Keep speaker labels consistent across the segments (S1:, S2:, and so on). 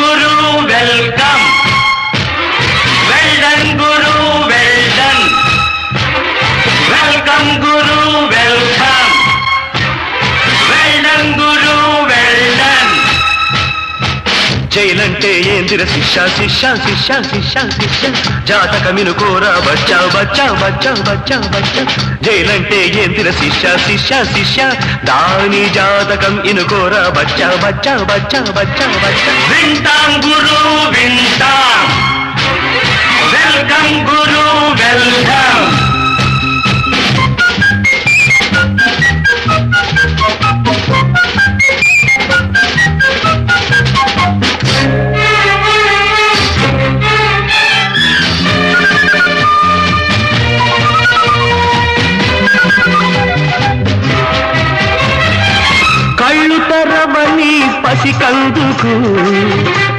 S1: గురు welcome well done గురు well done welcome గురు welcome well done గురు well done జైలంటే ఏందిర శిష్య శిష్య శిష్య శిష్య శిష్య జాతకమిను కోరా బచ్చా బచ్చా బచ్చా బచ్చా బచ్చా జైలంటే ఏందిర శిష్య శిష్య శిష్య దాని జాతకం ఇనుకోరా బచ్చా బచ్చా బచ్చా బచ్చా బచ్చా వింటాం గురు వింటాం వెల్కమ్ గురు వెల్కమ్ కళ్ళు తెరవని పసికందుకు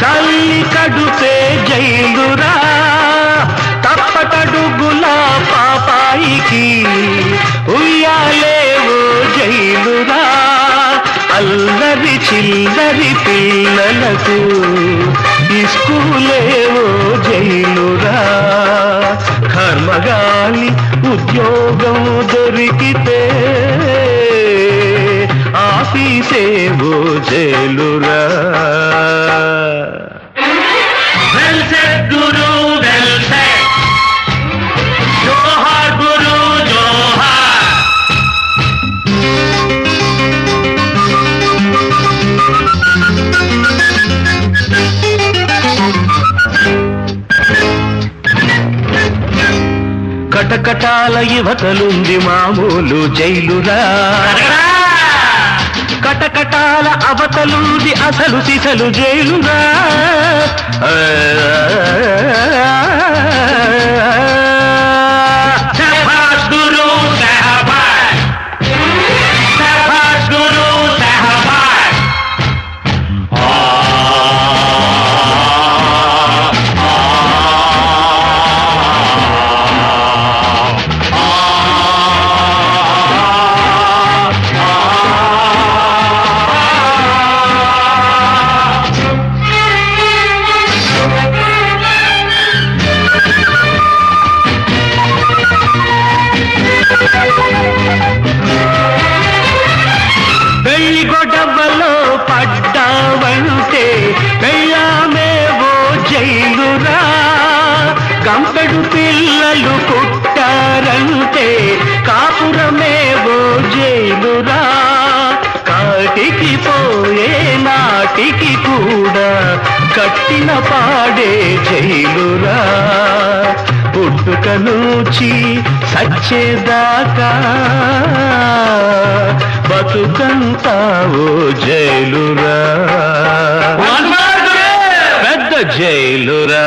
S1: తల్లి కడుపే జైలురా తప్పటడుగుల పాపాయికి ఉయ్యాలేవో జైలురా అల్లరి చిల్లరి పిల్లలకు ఇస్కూలేవో జైలురా కర్మగాలి ఉద్యోగం దొరికితే ఆఫీసేవో జైలురా వెల్ సెడ్ గురు వెల్ సెడ్ జోహార్ గురు జోహార్ కటకటాల యువతలుంది మామూలు జైలురా కటకటాల అవతలుంది అసలు సిసలు జైలురా సహబాజ్ గురు సహబాజ్ సహబాజ్ గురు సహబాజ్ పెళ్లి గొడవలో పడ్డావంటే పెళ్ళామేవో జైలురా గంపెడు పిల్లలు పుట్టారంటే కాపురమేవో జైలురా కాటికి పోయే నాటికి కూడా కట్టిన పాడే జైలురా పుట్టుక నుంచి సచ్చేదాకా బతుకంతావో జైలురా పెద్ద జైలురా